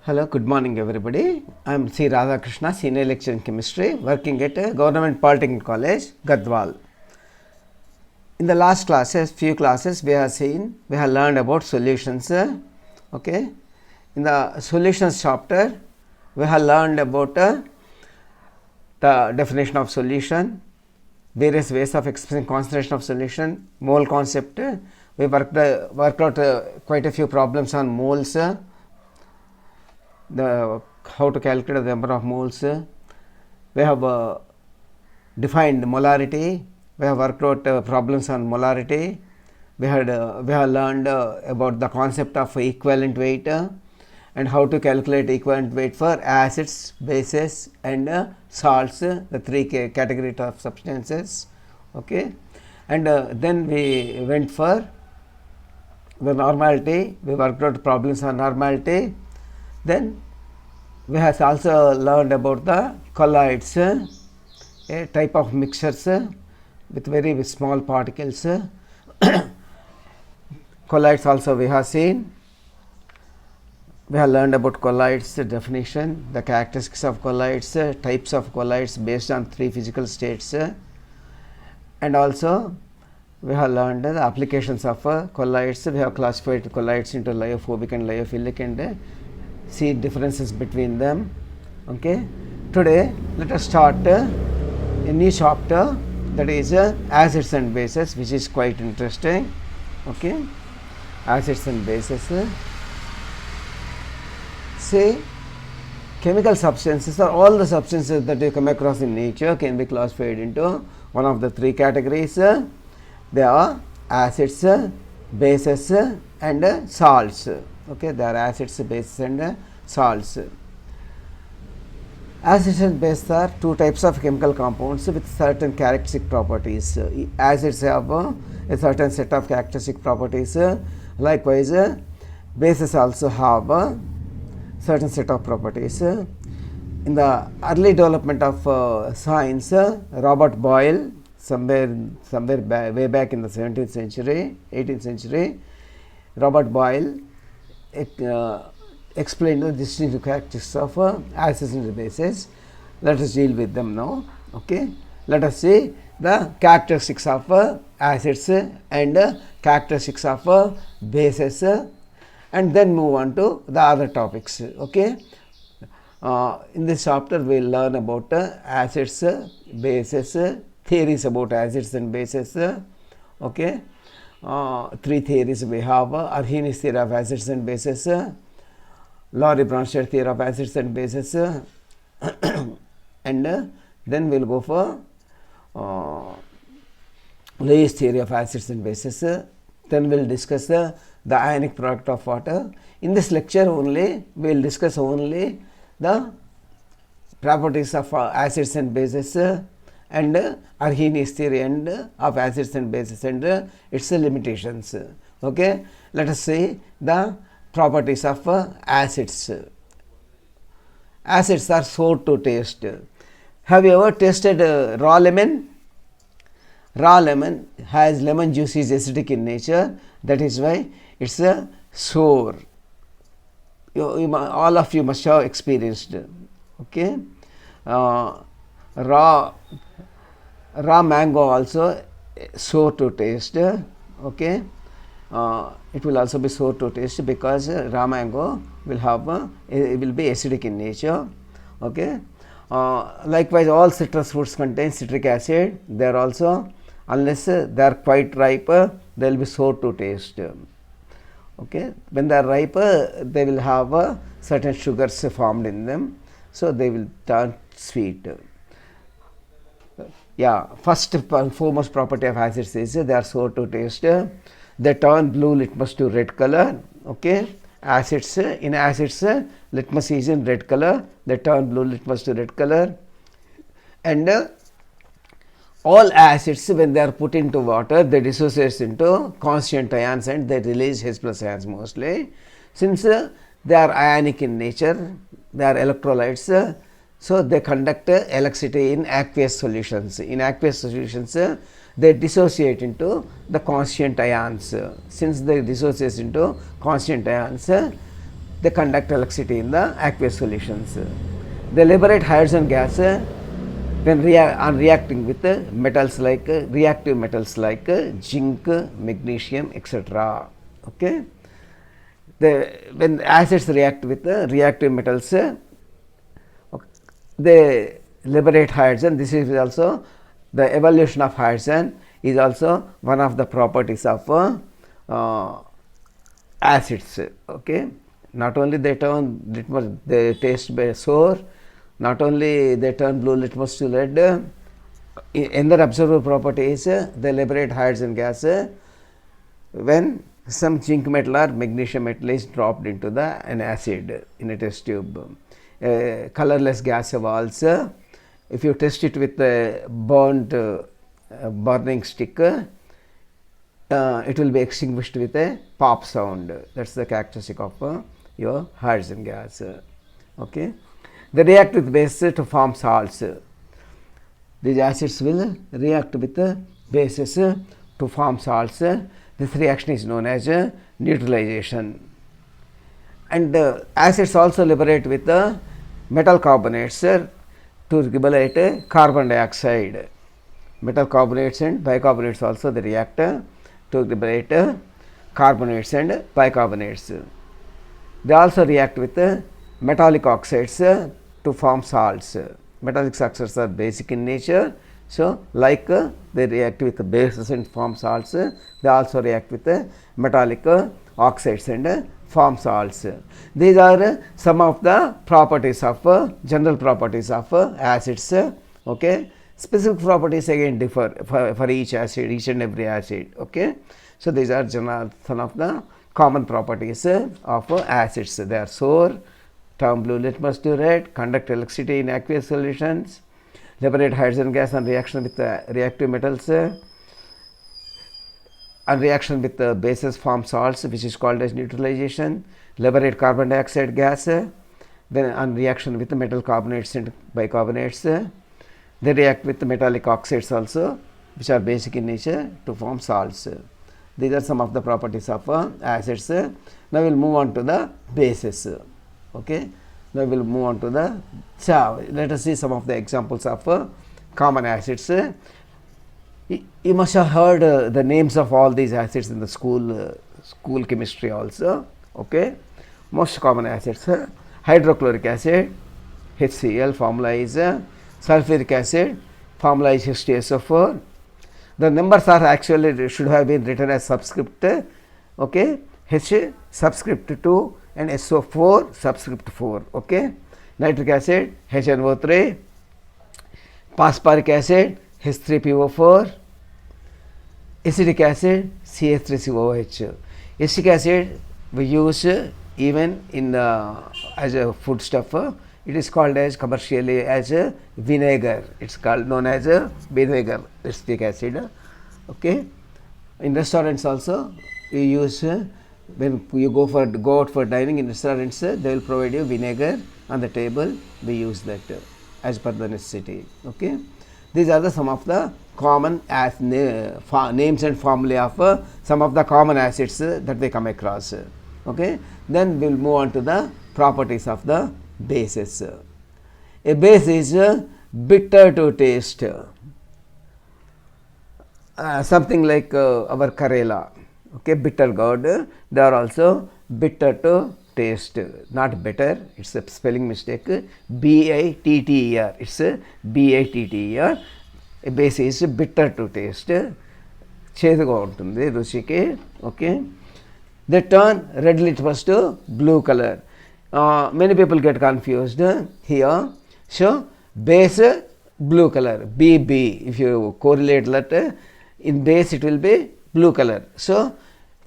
Hello, good morning everybody. I am C. Radhakrishna, Senior Lecturer in Chemistry, working at Government Polytechnic College, Gadwal. In the last few classes, we have learned about solutions. Okay. In the solutions chapter, we have learned about the definition of solution, various ways of expressing concentration of solution, mole concept. We worked out quite a few problems on moles. How to calculate the number of moles. We have defined molarity. We have worked out problems on molarity. We have learned about the concept of equivalent weight and how to calculate equivalent weight for acids, bases, and salts, the three categories of substances. Okay, and then we went for the normality. We worked out problems on normality. Then we have also learned about the colloids, a type of mixtures with very small particles. Colloids also we have seen. We have learned about colloids definition, the characteristics of colloids, types of colloids based on three physical states, and also we have learned the applications of colloids. We have classified colloids into lyophobic and lyophilic and see differences between them. Okay. Today let us start a new chapter, that is acids and bases, which is quite interesting. Okay. Acids and bases. Say chemical substances or all the substances that you come across in nature can be classified into one of the three categories. They are acids, bases, and salts. Okay, they are acids, bases, and salts. Acids and bases are two types of chemical compounds with certain characteristic properties. Acids have a certain set of characteristic properties. Likewise, bases also have a certain set of properties. In the early development of science, Robert Boyle, somewhere way back in the 17th century, 18th century, Robert Boyle explained the distinctive characteristics of acids and bases. Let us deal with them now. Okay. Let us see the characteristics of acids and characteristics of bases, and then move on to the other topics. Okay. In this chapter we will learn about acids, bases, theories about acids and bases. Okay. Three theories we have: Arrhenius theory of acids and bases, Laurie Bronsted theory of acids and bases, and then we will go for Lewis theory of acids and bases. Then we will discuss the ionic product of water. In this lecture only we will discuss only the properties of acids and bases and Arrhenius theory and of acids and bases and its limitations. Okay. Let us see the properties of acids. Acids are sour to taste. Have you ever tasted raw lemon? Raw lemon has lemon juice is acidic in nature. That is why it's a sour. All of you must have experienced. Okay. Raw mango also sour to taste. Okay. It will also be sour to taste because raw mango will have it will be acidic in nature. Okay. Likewise, all citrus fruits contain citric acid. They are also, unless they are quite ripe, they will be sour to taste. Okay. When they are ripe, they will have certain sugars formed in them, so they will turn sweet. Yeah, first and foremost property of acids is they are sour to taste. They turn blue litmus to red color. Okay. Acids, in acids, litmus is in red color. They turn blue litmus to red color. And all acids, when they are put into water, they dissociate into constituent ions and they release H plus ions mostly. Since they are ionic in nature, they are electrolytes, so they conduct electricity in aqueous solutions. In aqueous solutions, they dissociate into the constituent ions. Since they dissociate into constituent ions, they conduct electricity in the aqueous solutions. They liberate hydrogen gas when reacting with metals like reactive metals like zinc, magnesium, etc. Okay. When acids react with reactive metals, they liberate hydrogen. This is also the evolution of hydrogen is also one of the properties of acids. Okay. Not only they turn litmus, they taste sour, not only they turn blue litmus to red, in their observable properties they liberate hydrogen gas when some zinc metal or magnesium metal is dropped into an acid in a test tube. Colorless gas evolves. If you test it with a burning stick, it will be extinguished with a pop sound. That is the characteristic of your hydrogen gas. Okay. They react with bases to form salts. These acids will react with bases to form salts. This reaction is known as neutralization. And acids also liberate with metal carbonates to liberate carbon dioxide. Metal carbonates and bicarbonates also they react to liberate carbonates and bicarbonates. They also react with metallic oxides to form salts. Metallic oxides are basic in nature. So, like they react with bases and form salts, they also react with metallic oxides and form salts. These are some of the properties of general properties of acids. Okay. Specific properties again differ for each acid, each and every acid. Okay. So, these are general some of the common properties of acids. They are sour, turn blue litmus to red, conduct electricity in aqueous solutions, liberate hydrogen gas on reaction with reactive metals, on reaction with bases form salts, which is called as neutralization, liberate carbon dioxide gas, then on reaction with the metal carbonates and bicarbonates, they react with the metallic oxides also, which are basic in nature to form salts. These are some of the properties of acids. Now we will move on to the bases. Okay. Now we will move on to the let us see some of the examples of common acids. You must have heard the names of all these acids in the school chemistry also. Okay. Most common acids: hydrochloric acid, HCl, formula is sulfuric acid, formula is H2SO4. The numbers are actually should have been written as subscript. Okay. H subscript 2 and SO4 subscript 4. Okay. Nitric acid HNO3, phosphoric acid H3PO4, acetic acid CH3COOH. Acetic acid we use even in as a foodstuff. It is called as commercially as a vinegar. It's called known as a vinegar, acetic acid. Okay. In restaurants also we use when you go out for dining in restaurants, they will provide you vinegar on the table. We use that as per the necessity. Okay. These are some of the common names and formulae of some of the common acids that they come across. Okay. Then we will move on to the properties of the bases. A base is bitter to taste, something like our Karela. Okay, bitter gourd, they are also bitter to taste, not better, it is a spelling mistake, B-I-T-T-E-R, it is B-I-T-T-E-R. A base is bitter to taste, చేదుగా ఉంటుంది రుచికి. Okay. They turn red litmus to blue color. Many people get confused here. So, base blue color, BB, if you correlate that, in base it will be blue color. So,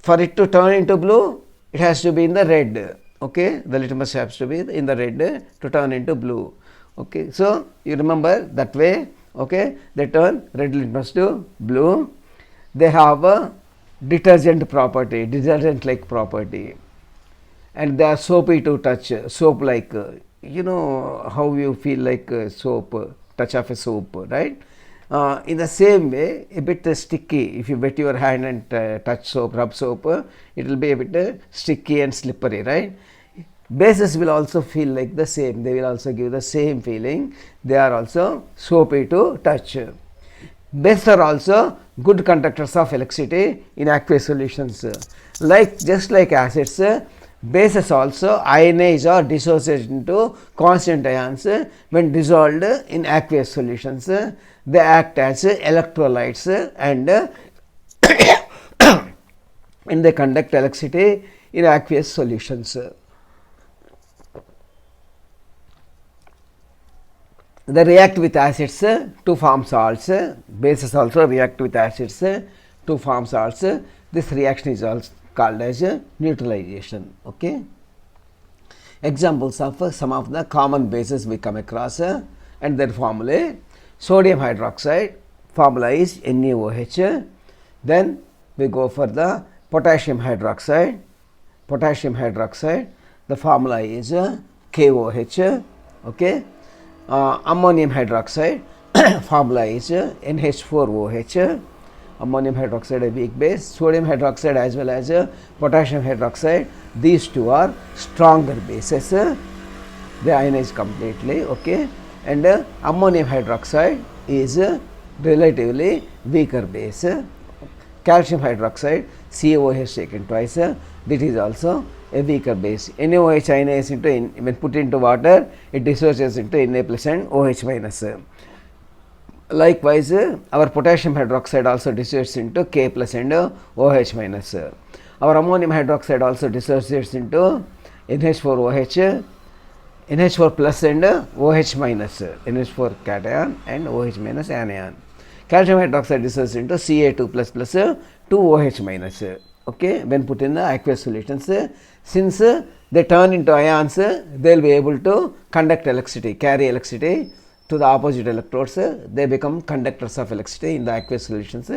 for it to turn into blue, it has to be in the red. Okay. The litmus has to be in the red to turn into blue. Okay. So, you remember that way. Okay. They turn red litmus to blue. They have a detergent property, detergent like property, and they are soapy to touch, soap like, you know how you feel like soap, touch of a soap, right? In the same way, a bit sticky. If you wet your hand and touch soap, rub soap, it will be a bit sticky and slippery, right? Bases will also feel like the same, they will also give the same feeling, they are also soapy to touch. Bases are also good conductors of electricity in aqueous solutions. Like just like acids, bases also ionize or dissociate into constant ions when dissolved in aqueous solutions. They act as electrolytes and and they conduct electricity in aqueous solutions. They react with acids to form salts. Bases also react with acids to form salts. This reaction is also called as neutralization. Okay. Examples of some of the common bases we come across and their formulae. Sodium hydroxide, formula is NaOH. Then we go for the potassium hydroxide. Potassium hydroxide, the formula is KOH. Okay. Ammonium hydroxide, formula is NH4OH. Ammonium hydroxide a weak base, sodium hydroxide as well as potassium hydroxide, these two are stronger bases, they ionize completely. Okay. And ammonium hydroxide is relatively weaker base. Calcium hydroxide, CaOH taken twice, that is also a weaker base. NaOH ionizes into when put into water, it dissociates into Na plus and OH minus. Likewise, our potassium hydroxide also dissociates into K plus and OH minus. Our ammonium hydroxide also dissociates into NH4OH, NH4 plus and OH minus, NH4 cation and OH minus anion. Calcium hydroxide dissociates into Ca2 plus plus 2OH minus. Okay, when put in the aqueous solutions, since they turn into ions, they will be able to conduct electricity, carry electricity to the opposite electrodes, they become conductors of electricity in the aqueous solutions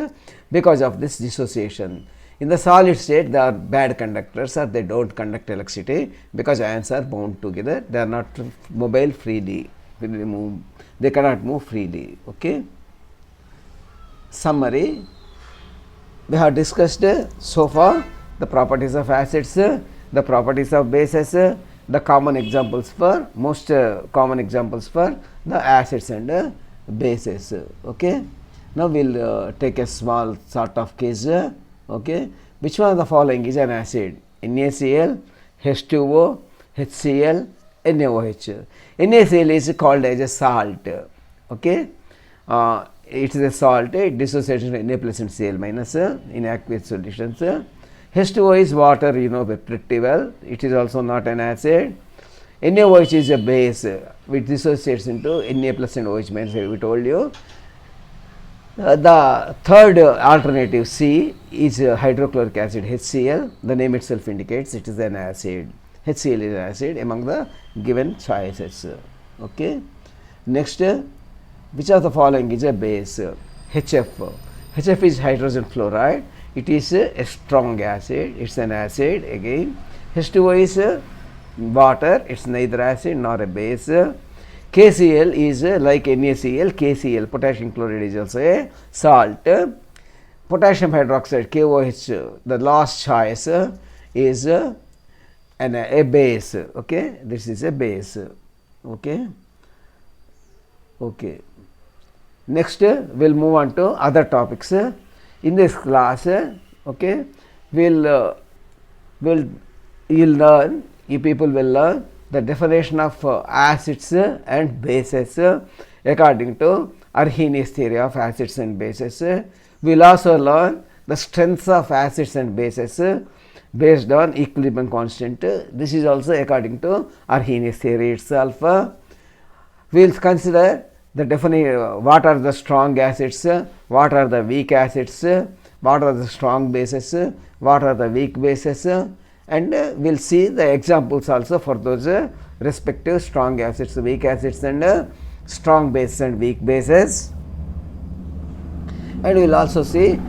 because of this dissociation. In the solid state, they are bad conductors or they do not conduct electricity because ions are bound together, they are not mobile freely, they cannot move freely. Okay. Summary, we have discussed so far the properties of acids, the properties of bases, the common examples for most common examples for the acids and bases. Okay. Now we will take a small sort of case. Okay. Which one of the following is an acid? NaCl, H2O, HCl, NaOH. NaCl is called as a salt. Okay. It is a salt, it dissociates into Na plus and Cl minus in aqueous solutions. H2O is water, you know pretty well, it is also not an acid. NaOH is a base which dissociates into Na plus and OH minus, we told you. The third alternative C is hydrochloric acid HCl, the name itself indicates it is an acid. HCl is an acid among the given choices. Okay. Next, which of the following is a base? HF. HF is hydrogen fluoride. It is a strong acid. It is an acid again. H2O is water. It is neither acid nor a base. KCl is like NaCl. KCl, potassium chloride, is also a salt. Potassium hydroxide, KOH, the last choice is a base. Okay, this is a base. Okay. Okay. Next, we will move on to other topics. In this class, okay, you people will learn the definition of acids and bases according to Arrhenius theory of acids and bases. We will also learn the strengths of acids and bases based on equilibrium constant. This is also according to Arrhenius theory itself. We will consider the definition, what are the strong acids, what are the weak acids, what are the strong bases, what are the weak bases, and we will see the examples also for those respective strong acids, weak acids and strong bases and weak bases. And we will also see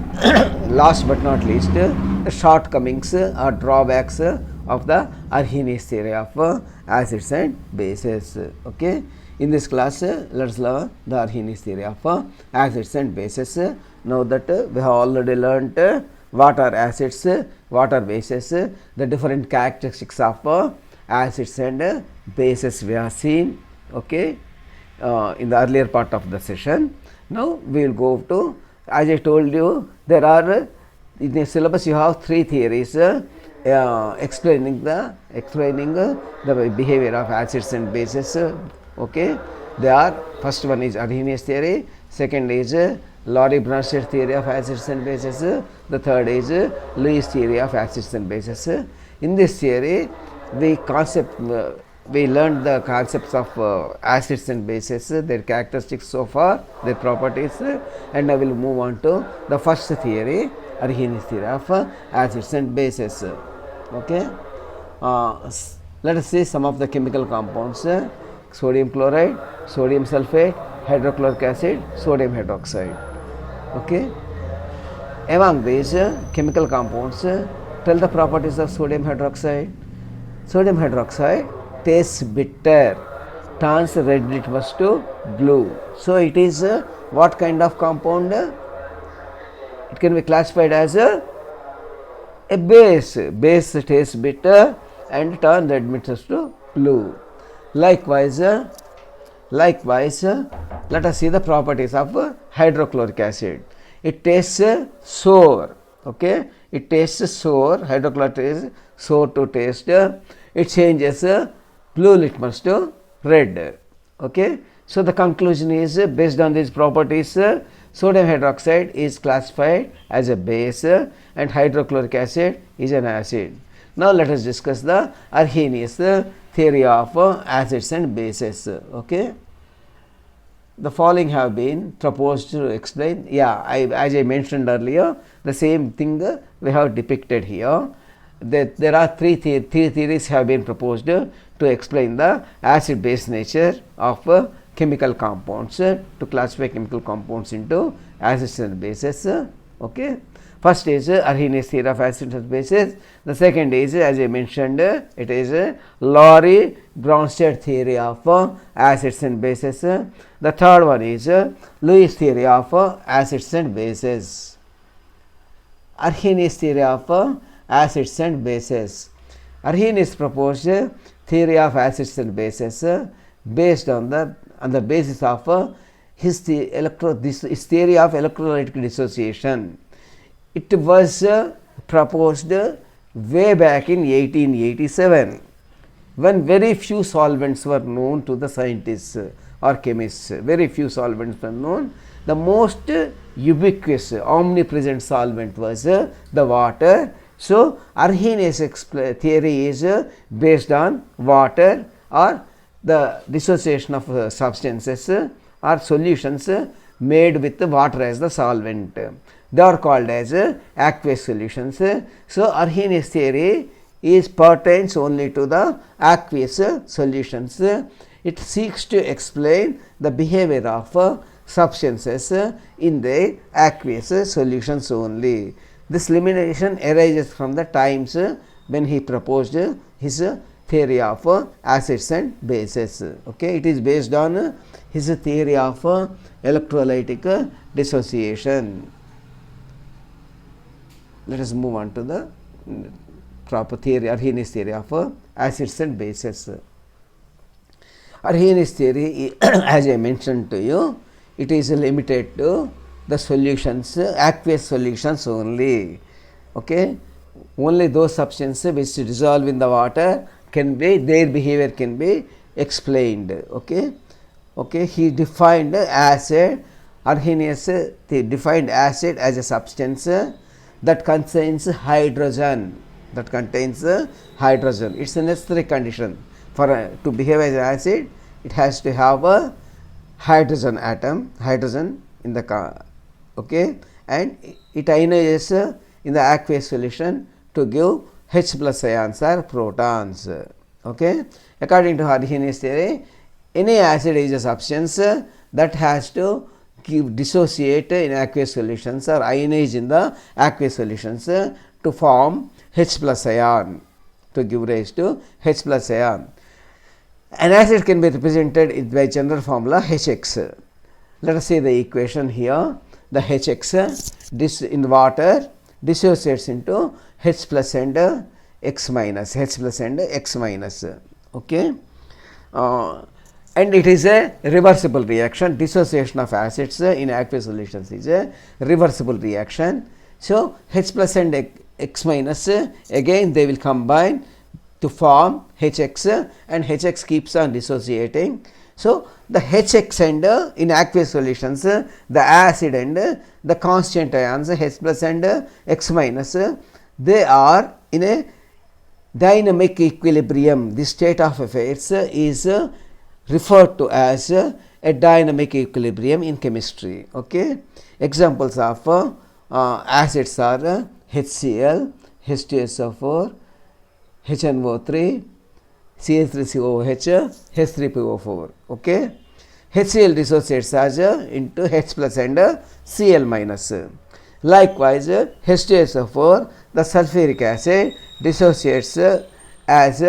last but not least the shortcomings or drawbacks of the Arrhenius theory of acids and bases. Okay. In this class, let us learn the Arrhenius theory of acids and bases. Now that we have already learnt what are acids, what are bases, the different characteristics of acids and bases we have seen, okay, in the earlier part of the session. Now we will go to, as I told you, there are in the syllabus you have 3 theories explaining the behavior of acids and bases. Okay, they are, first one is Arrhenius theory, second is Lorry-Bronsted theory of acids and bases, the third is Lewis theory of acids and bases. In this theory, we learned the concepts of acids and bases, their characteristics so far, their properties, and I will move on to the first theory, Arrhenius theory of acids and bases. Okay, let us see some of the chemical compounds: sodium chloride, sodium sulfate, hydrochloric acid, sodium hydroxide. Okay, among these chemical compounds, tell the properties of sodium hydroxide. Sodium hydroxide tastes bitter, turns red litmus to blue. So it is what kind of compound? It can be classified as a base. Base tastes bitter and turn red litmus to blue. Likewise, let us see the properties of hydrochloric acid. It tastes sour. Okay, it tastes sour. Hydrochloric is sour to taste. It changes blue litmus to red. Okay, so the conclusion is, based on these properties, sodium hydroxide is classified as a base and hydrochloric acid is an acid. Now let us discuss the Arrhenius theory of acids and bases. Okay, the following have been proposed to explain. As I mentioned earlier, the same thing we have depicted here. There are three theories have been proposed to explain the acid base nature of chemical compounds, to classify chemical compounds into acids and bases. Okay, first is Arrhenius theory of acids and bases. The second is, as I mentioned, it is Lorry-Bronsted theory of acids and bases. The third one is Lewis theory of acids and bases. Arrhenius theory of acids and bases. Arrhenius proposed theory of acids and bases based on the basis of his theory of electrolytic dissociation. It was proposed way back in 1887, when very few solvents were known to the scientists or chemists. Very few solvents were known. The most ubiquitous, omnipresent solvent was the water. So Arrhenius theory is based on water, or the dissociation of substances or solutions made with water as the solvent. They are called as aqueous solutions. So Arrhenius theory pertains only to the aqueous solutions. It seeks to explain the behavior of substances in the aqueous solutions only. This limitation arises from the times when he proposed his theory of acids and bases. Okay, it is based on his theory of electrolytic dissociation. Let us move on to the proper theory, Arrhenius theory of acids and bases. Arrhenius theory, as I mentioned to you, it is limited to the solutions, aqueous solutions only. Okay, only those substances which dissolve in the water their behavior can be explained. Okay, he defined acid. Arrhenius defined acid as a substance that contains hydrogen. It's a necessary condition for to behave as an acid. It has to have a hydrogen atom, in the okay, and it ionizes in the aqueous solution to give H plus ions or protons. Okay, according to Arrhenius theory, any acid is a substance that has to dissociate in aqueous solutions or ionize in the aqueous solutions to form H plus ion, to give rise to H plus ion. An acid can be represented by general formula Hx. Let us see the equation here. The Hx in water dissociates into H plus and X minus, H plus and X minus. Okay. And it is a reversible reaction. Dissociation of acids in aqueous solutions is a reversible reaction. So, H plus and X minus again they will combine to form HX and HX keeps on dissociating. So, the HX and in aqueous solutions the acid and the constant ions H plus and X minus they are in a dynamic equilibrium. This state of affairs is referred to as a dynamic equilibrium in chemistry. Okay. Examples of acids are HCl, H2SO4, HNO3, CH3COOH, H3PO4. Okay. HCl dissociates as into H plus and Cl minus. Likewise, H2SO4, the sulfuric acid dissociates as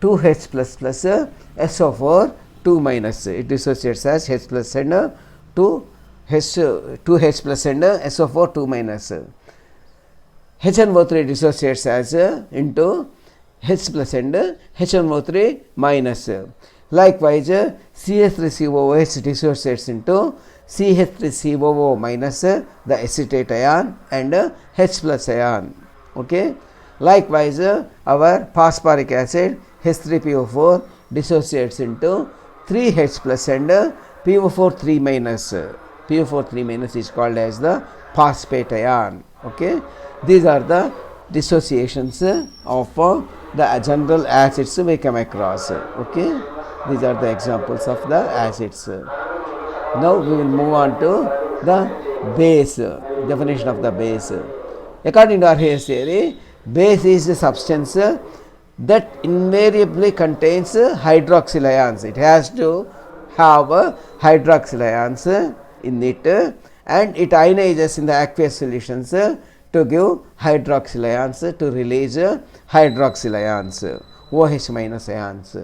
2H plus plus SO4 2 minus. It dissociates as H plus and 2H plus and SO4 2 minus. HNO3 dissociates as into H plus and HNO3 minus. Likewise, CH3COOH dissociates into CH3COO minus the acetate ion and H plus ion. Okay. Likewise, our phosphoric acid H3PO4 dissociates into 3H plus and PO4 3 minus. PO4 3 minus is called as the phosphate ion. Okay. These are the dissociations of the general acids we come across. Okay. These are the examples of the acids. Now we will move on to the base, definition of the base. According to Arrhenius theory, base is a substance that invariably contains hydroxyl ions. It has to have hydroxyl ions in it and it ionizes in the aqueous solutions to give hydroxyl ions to release hydroxyl ions, OH minus ions.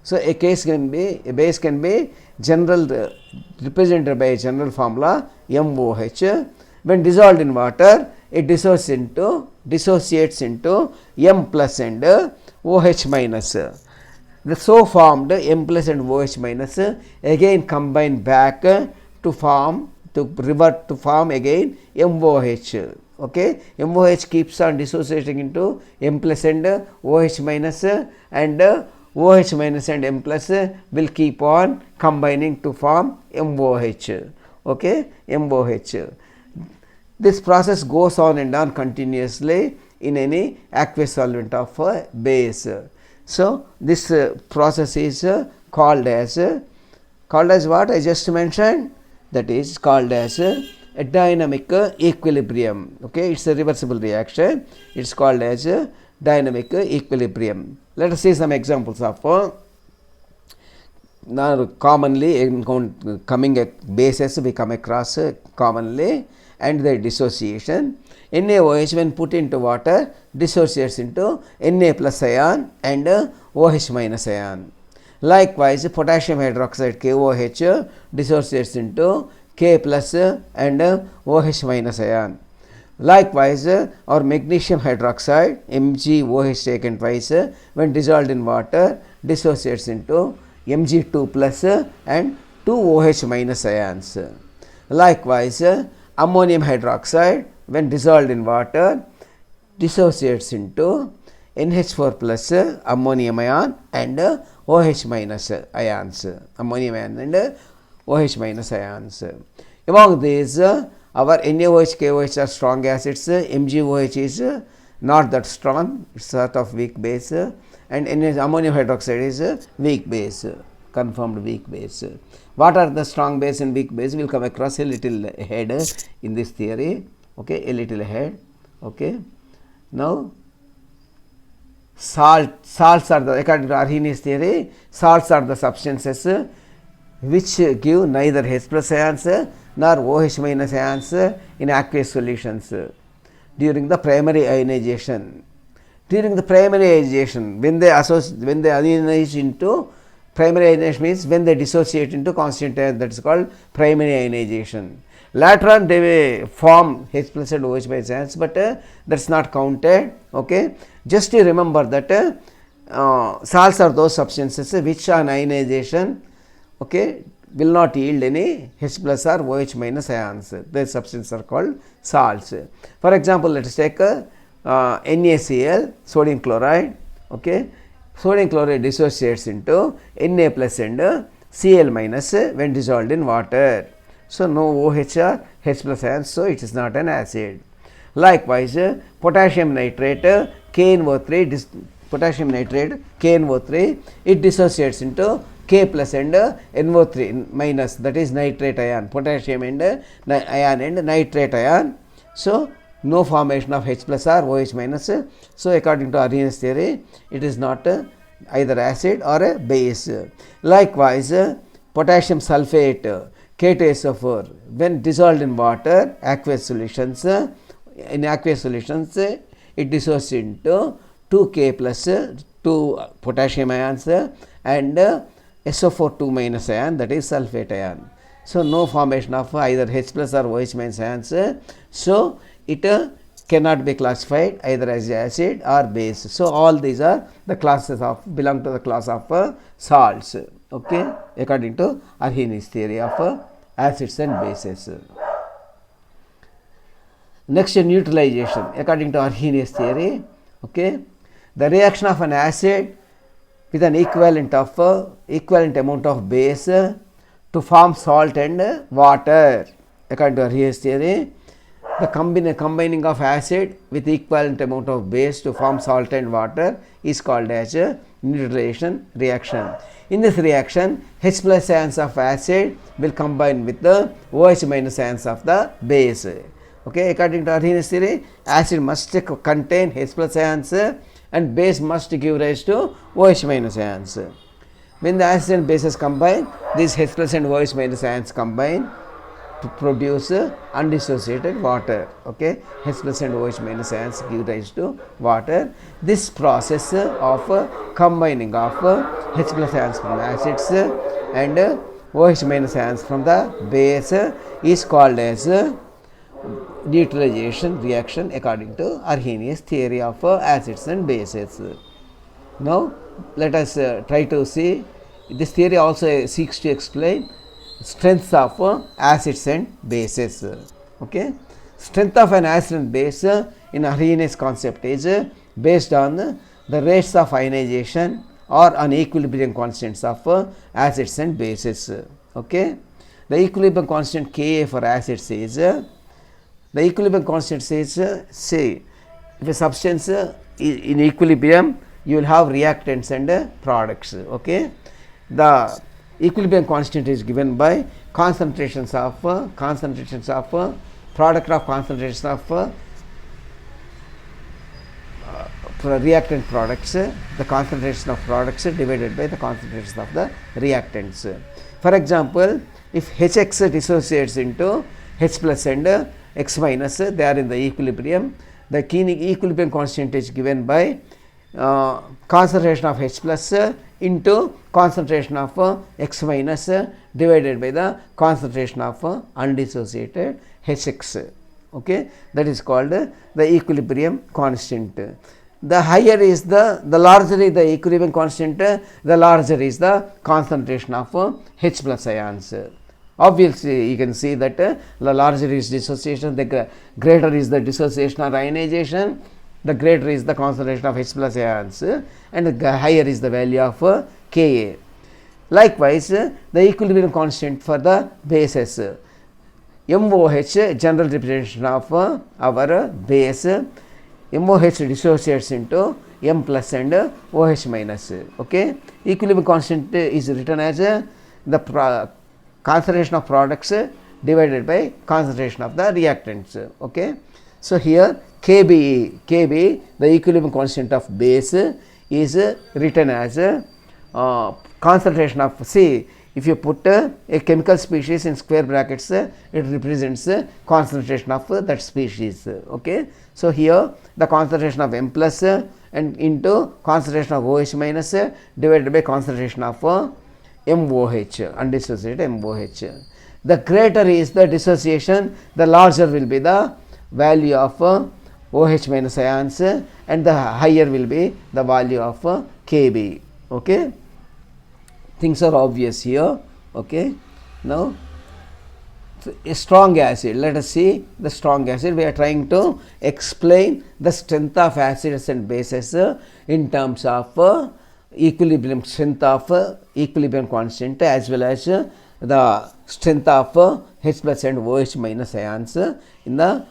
So, a base can be general represented by a general formula MOH. When dissolved in water, it dissociates into M plus and OH minus. The so formed M plus and OH minus again combine back to revert to form again MOH. Okay, MOH keeps on dissociating into M plus and OH minus, and OH minus and M plus will keep on combining to form MOH. Okay, MOH. This process goes on and on continuously in any aqueous solvent of a base. So, this process is called as what I just mentioned, that is called as a dynamic equilibrium. Okay, it is a reversible reaction. It is called as a dynamic equilibrium. Let us see some examples of now commonly in coming bases we come across commonly and their dissociation. NaOH when put into water dissociates into Na plus ion and OH minus ion. Likewise, potassium hydroxide KOH dissociates into K plus and OH minus ion. Likewise, our magnesium hydroxide MgOH taken twice when dissolved in water dissociates into Mg2 plus and 2 OH minus ions. Likewise, ammonium hydroxide when dissolved in water dissociates into NH4 plus ammonium ion and OH minus ions, ammonium ion and OH minus ions. Among these, our NaOH, KOH are strong acids, MgOH is not that strong, it is sort of weak base, and ammonium hydroxide is weak base, confirmed weak base. What are the strong base and weak base? We will come across a little ahead in this theory, okay, a little ahead. Okay. Now, salts are the, according to Arrhenius theory, salts are the substances which give neither H plus ions nor OH minus ions in aqueous solutions during the primary ionization. During the primary ionization, when they ionize into primary ionization means when they dissociate into constant ion, that is called primary ionization. Later on they may form H plus and OH minus ions, but that's not counted. Okay, just to remember that salts are those substances which on ionization, okay, will not yield any H plus or OH minus ions. These substances are called salts. For example, let us take NaCl, sodium chloride. Okay, sodium chloride dissociates into Na plus and Cl minus when dissolved in water. So, no OH or H plus ions, so it is not an acid. Likewise, potassium nitrate KNO3, potassium nitrate KNO3, it dissociates into K plus and NO3 minus, that is nitrate ion, potassium and ion and nitrate ion. So, no formation of H plus or OH minus. So, according to Arrhenius theory, it is not either acid or a base. Likewise, potassium sulfate K2SO4, when dissolved in water, aqueous solutions, in aqueous solutions, it dissociates into 2K plus 2 potassium ions and SO4 2 minus ion, that is sulfate ion. So, no formation of either H plus or OH minus ions. So, it cannot be classified either as acid or base. So, all these are the classes of, belong to the class of salts, okay, according to Arrhenius theory of acids and bases. Next, neutralization according to Arrhenius theory. Okay, the reaction of an acid with an equivalent amount of base to form salt and water. According to Arrhenius theory, the combining of acid with equivalent amount of base to form salt and water is called as a neutralization reaction. In this reaction, H plus ions of acid will combine with the OH minus ions of the base. Okay, according to Arrhenius theory, acid must contain H plus ions and base must give rise to OH minus ions. When the acids and bases combine, these H plus and OH minus ions combine to produce undissociated water. Okay, H plus and OH minus ions give rise to water. This process of combining of H plus ions from acids and OH minus ions from the base is called as neutralization reaction according to Arrhenius theory of acids and bases. Now, let us try to see, this theory also seeks to explain strengths of acids and bases. Okay, strength of an acid and base in Arrhenius concept is based on the rates of ionization or on equilibrium constants of acids and bases. Okay, the equilibrium constant Ka for acids is, the equilibrium constant says, say if a substance is in equilibrium, you will have reactants and products. Okay, the equilibrium constant is given by concentrations of product of concentrations of reactant products, the concentration of products divided by the concentration of the reactants. For example, if Hx dissociates into H plus and X minus, they are in the equilibrium. The equilibrium constant is given by concentration of H plus into concentration of X minus divided by the concentration of undissociated Hx. Okay, that is called the equilibrium constant. The higher is the larger is the equilibrium constant, the larger is the concentration of H plus ions. Obviously, you can see that the larger is dissociation, the greater is the dissociation or ionization, the greater is the concentration of H plus ions, and the higher is the value of Ka. Likewise, the equilibrium constant for the bases, MOH, general representation of our base, MOH dissociates into M plus and OH minus. Okay, equilibrium constant is written as the concentration of products divided by concentration of the reactants. Okay, so here Kb, the equilibrium constant of base, is written as concentration of, see, if you put a chemical species in square brackets, it represents concentration of that species. Okay, so here the concentration of M plus and into concentration of OH minus divided by concentration of MOH, undissociated MOH. the greater is the dissociation, the larger will be the value of OH minus ions, and the higher will be the value of Kb. Okay, things are obvious here. Okay, now a strong acid, let us see the strong acid. We are trying to explain the strength of acids and bases in terms of equilibrium, strength of equilibrium constant, as well as the strength of H plus and OH minus ions in the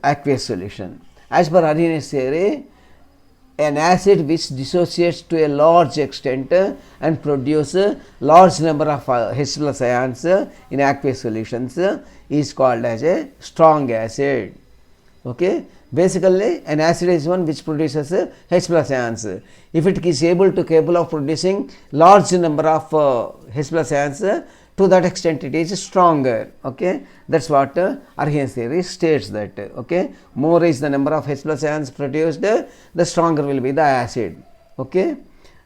aqueous solution. As per Arrhenius theory, an acid which dissociates to a large extent and produce a large number of H plus ions in aqueous solutions is called as a strong acid. Okay. Basically, an acid is one which produces H plus ions. If it is capable of producing large number of H plus ions, to that extent it is stronger. Okay, that's what Arrhenius theory states that. Okay, more is the number of H plus ions produced, the stronger will be the acid. Okay,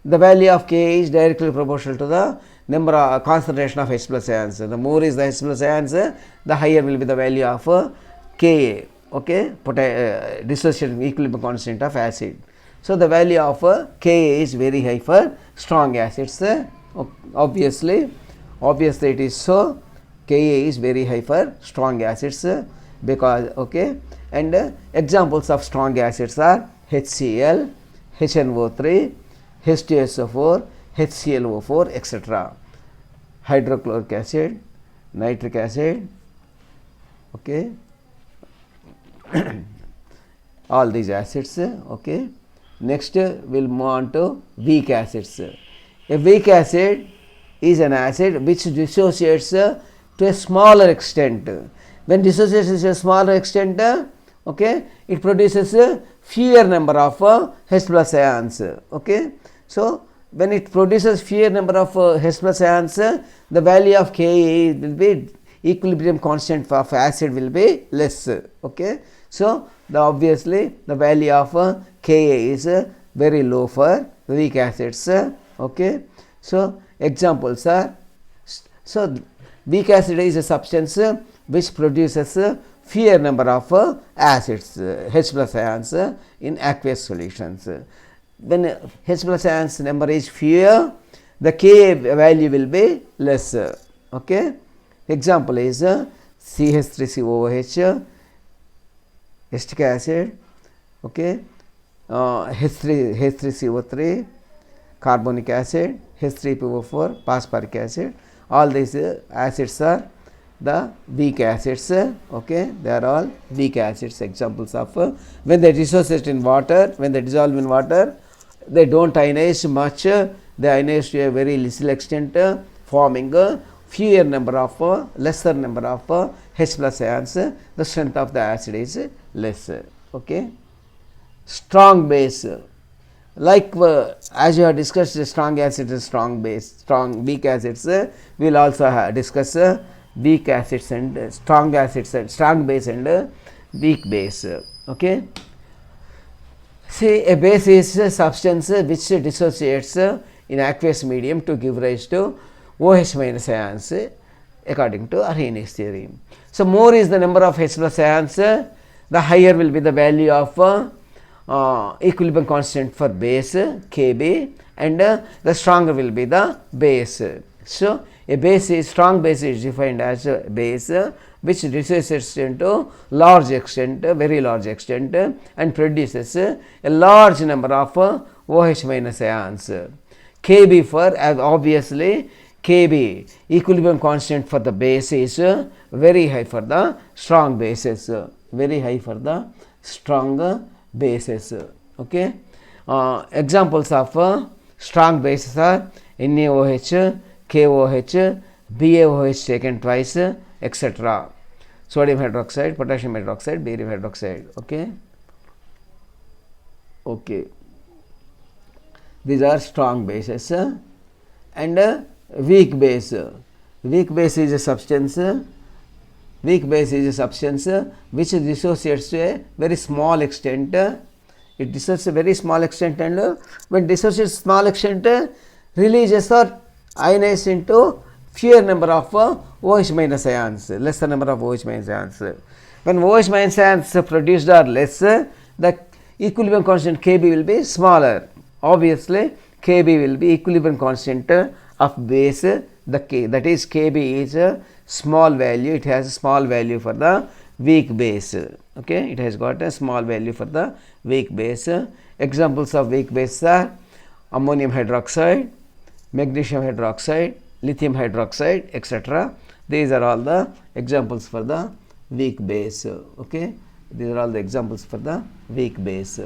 the value of Ka is directly proportional to the number of concentration of H plus ions. The more is the H plus ions, the higher will be the value of Ka. Okay, dissociation equilibrium constant of acid. So the value of Ka is very high for strong acids. Obviously it is so. Ka is very high for strong acids because okay, and examples of strong acids are HCl, HNO3, H2SO4, HClO4, etc. Hydrochloric acid, nitric acid. Okay. All these acids. Okay. Next we will move on to weak acids. A weak acid is an acid which dissociates to a smaller extent. When dissociates to a smaller extent, okay, it produces a fewer number of H plus ions. Okay. So when it produces fewer number of H plus ions, the value of Ka will be equilibrium constant of acid will be less. Okay. So obviously the value of Ka is very low for weak acids. Okay. So examples are, so weak acid is a substance which produces fewer number of acids, H plus ions in aqueous solutions. When H plus ions number is fewer, the Ka value will be less. Okay. Example is CH3COOH, acetic acid, okay, H3CO3, carbonic acid, H3PO4, phosphoric acid. All these acids are the weak acids. Okay, they are all weak acids. Examples of when they dissociate in water, when they dissolve in water, they don't ionize much. They ionize to a very little extent, forming fewer number of lesser number of H plus ions. The strength of the acid is less. Okay. Strong base, like as you have discussed strong acid and strong base, strong weak acids, we will also discuss weak acids and strong acids and strong base and weak base. Okay. See, a base is a substance which dissociates in aqueous medium to give rise to OH minus ions according to Arrhenius theory. So more is the number of H plus ions, the higher will be the value of equilibrium constant for base Kb, and the stronger will be the base. So a base is, strong base is defined as a base which dissociates into large extent, very large extent, and produces a large number of OH minus ions. Kb for, obviously Kb equilibrium constant for the base is very high for the strong bases, very high for the strong bases. Okay. Examples of strong bases are NaOH, KOH, BaOH taken twice, etc. Sodium hydroxide, potassium hydroxide, barium hydroxide. Okay. Okay. These are strong bases. And weak base. Weak base is a substance. Weak base is a substance which dissociates to a very small extent. It dissociates a very small extent, and when dissociates small extent, releases or ionizes into fewer number of OH minus ions, lesser number of OH minus ions. When OH minus ions produced are less, the equilibrium constant Kb will be smaller. Obviously, Kb will be equilibrium constant of base, the K, that is Kb is a small value, it has a small value for the weak base. Okay, it has got a small value for the weak base. Examples of weak bases are ammonium hydroxide, magnesium hydroxide, lithium hydroxide, etc. These are all the examples for the weak base. Okay, these are all the examples for the weak base.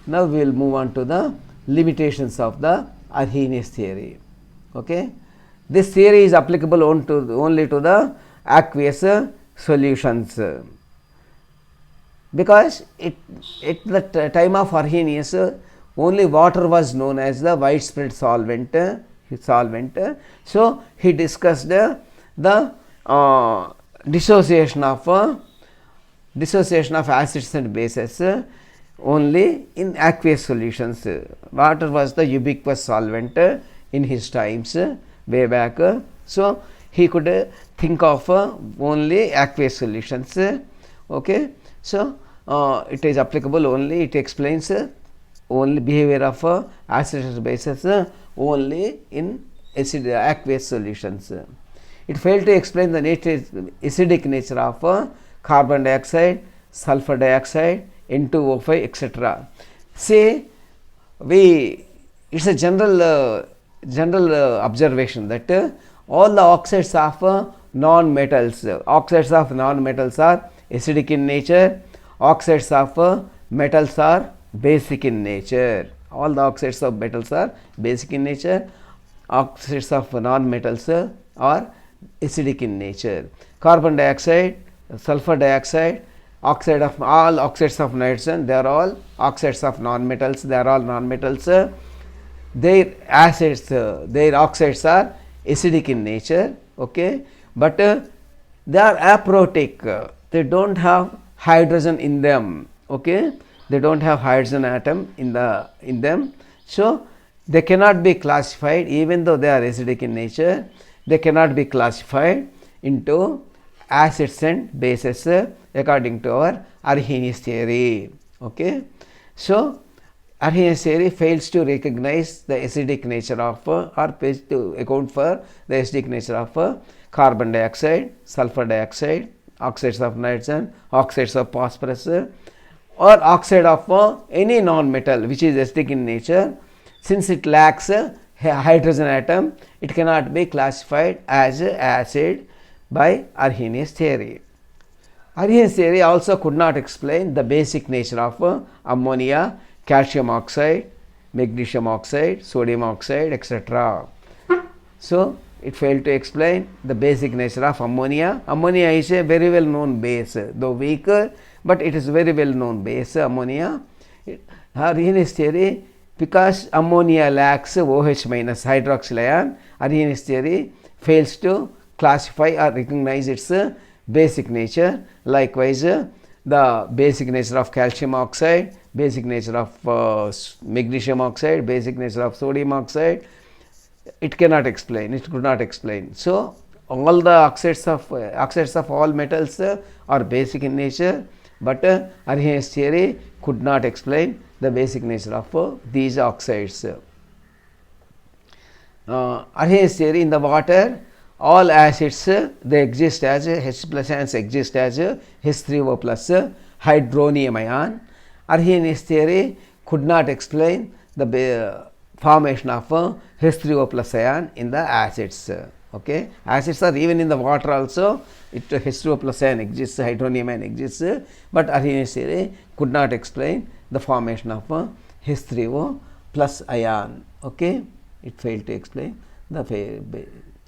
Now we will move on to the limitations of the Arrhenius theory. Okay, this theory is applicable only to the aqueous solutions, because at the time of Arrhenius only water was known as the widespread solvent. So he discussed the dissociation of acids and bases only in aqueous solutions. Water was the ubiquitous solvent in his times way back. So he could think of only aqueous solutions. Okay, so it is applicable only, it explains only behavior of acids and bases only in aqueous solutions. It failed to explain the acidic nature of carbon dioxide, sulfur dioxide, N2O5, etc. See, it's a general observation that all the oxides of non-metals are acidic in nature, oxides of metals are basic in nature. All the oxides of metals are basic in nature, oxides of non-metals are acidic in nature. Carbon dioxide, sulfur dioxide, oxide of all oxides of nitrogen, they are all oxides of non-metals, they are all non-metals. Their acids, their oxides are acidic in nature, okay, but they are aprotic, they don't have hydrogen in them, okay, they don't have hydrogen atom in them, so they cannot be classified, even though they are acidic in nature, they cannot be classified into acids and bases according to our Arrhenius theory. Okay, so Arrhenius theory fails to recognize the acidic nature of or fails to account for the acidic nature of carbon dioxide, sulfur dioxide, oxides of nitrogen, oxides of phosphorus, or oxide of any non-metal which is acidic in nature. Since it lacks a hydrogen atom, it cannot be classified as acid by Arrhenius theory. Arrhenius theory also could not explain the basic nature of ammonia, calcium oxide, magnesium oxide, sodium oxide, etc. So it failed to explain the basic nature of ammonia. Ammonia is a very well known base, though weaker, but it is very well known base, ammonia. Arrhenius theory, because ammonia lacks OH minus hydroxyl ion, Arrhenius theory fails to classify or recognize its basic nature. Likewise, the basic nature of calcium oxide, basic nature of magnesium oxide, basic nature of sodium oxide, it cannot explain, it could not explain. So all the oxides of all metals are basic in nature, but Arrhenius theory could not explain the basic nature of these oxides. Arrhenius theory, in the water, all acids they exist as H plus ions exist as H3O plus hydronium ion. Arrhenius theory could not explain the formation of H3O plus ion in the acids. Okay, acids are even in the water also, H2O plus ion exists, hydronium ion exists, but Arrhenius theory could not explain the formation of H3O plus ion. Okay, it failed to explain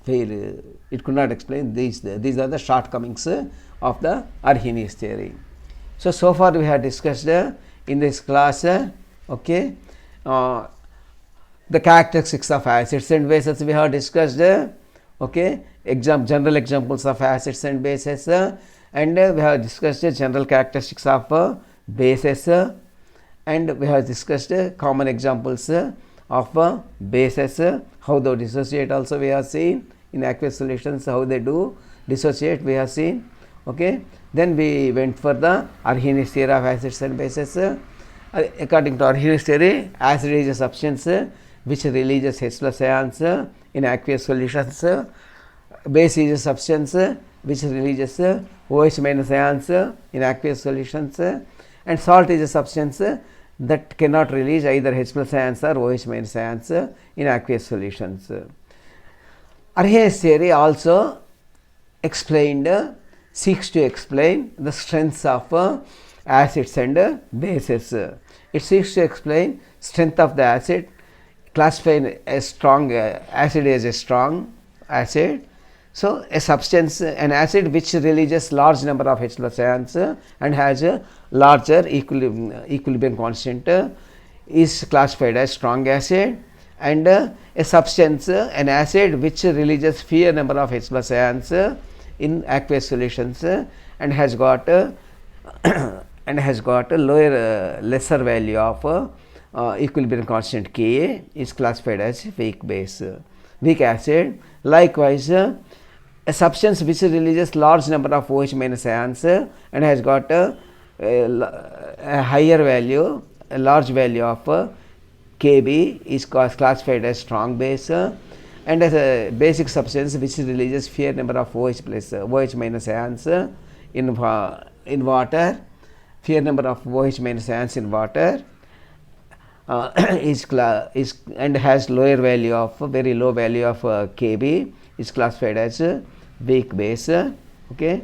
it could not explain these are the shortcomings of the Arrhenius theory. So far we have discussed in this class, okay, the characteristics of acids and bases we have discussed, okay, general examples of acids and bases, and we have discussed general characteristics of bases, and we have discussed common examples of bases, how they dissociate also we have seen in aqueous solutions, how they do dissociate we have seen. Okay. Then we went for the Arrhenius theory of acids and bases. According to Arrhenius theory, acid is a substance which releases H plus ions in aqueous solutions. Base is a substance which releases OH minus ions in aqueous solutions, and salt is a substance that cannot release either H plus ions or OH minus ions in aqueous solutions. Arrhenius theory also seeks to explain the strengths of acids and bases. It seeks to explain strength of the acid, classifying a strong acid as a strong acid. So, a substance, an acid which releases large number of H plus ions and has a larger equilibrium constant is classified as strong acid, and a substance, an acid which releases fewer number of H plus ions in aqueous solutions and has got a lower lesser value of equilibrium constant Ka is classified as weak acid. Likewise, a substance which releases large number of OH minus ions and has got a higher value, a large value of Kb is classified as strong base, and as a basic substance which releases fewer number of OH minus ions in water, fewer number of OH minus ions in water is and has lower value of very low value of Kb is classified as weak base. Okay.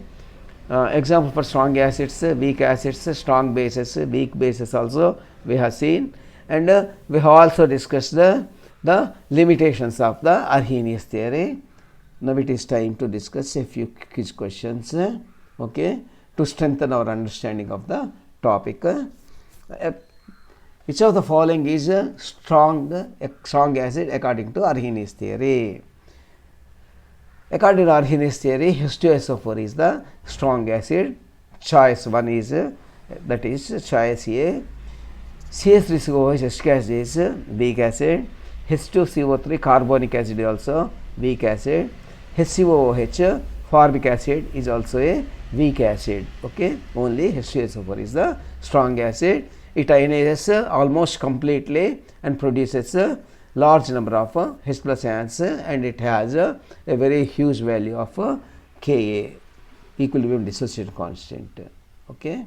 Example for strong acids, weak acids, strong bases, weak bases also we have seen, and we have also discussed the limitations of the Arrhenius theory. Now it is time to discuss a few quiz questions, okay, to strengthen our understanding of the topic. Which of the following is a strong acid according to Arrhenius theory? According to Arrhenius theory, H2SO4 is the strong acid. Choice 1 is that is choice A. CH3COOH acetic acid is weak acid. H2CO3 carbonic acid is also weak acid. HCOOH formic acid is also a weak acid. Okay, only H2SO4 is the strong acid. It ionizes almost completely and produces a large number of H plus ions, and it has a very huge value of Ka, equilibrium dissociation constant. Okay.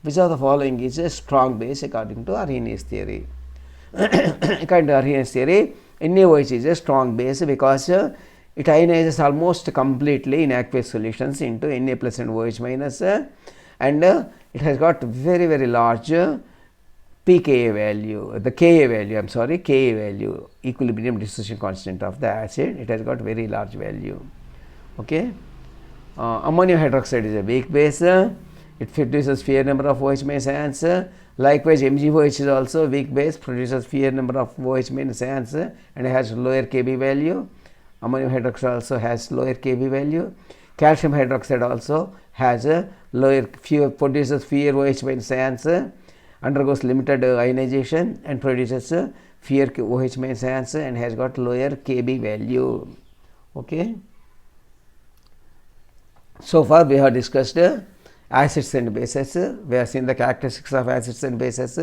Which of the following is a strong base according to Arrhenius theory? According to Arrhenius theory, NaOH is a strong base because it ionizes almost completely in aqueous solutions into Na plus and OH minus, and it has got very large pKa value, the Ka value, Ka value, equilibrium dissociation constant of the acid. It has got very large value. Okay. Ammonium hydroxide is a weak base. It produces fewer number of OH minus ions. Likewise, MgOH is also weak base, produces fewer number of OH minus ions and has lower Kb value. Ammonium hydroxide also has lower Kb value. Calcium hydroxide also has a produces fewer OH minus ions, undergoes limited ionization and produces fewer OH minus ions and has got lower Kb value. Okay. So far we have discussed acids and bases. We have seen the characteristics of acids and bases,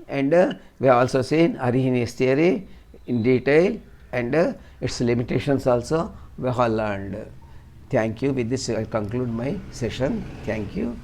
and we have also seen Arrhenius theory in detail, and its limitations also we have learned. Thank you. With this I conclude my session. Thank you.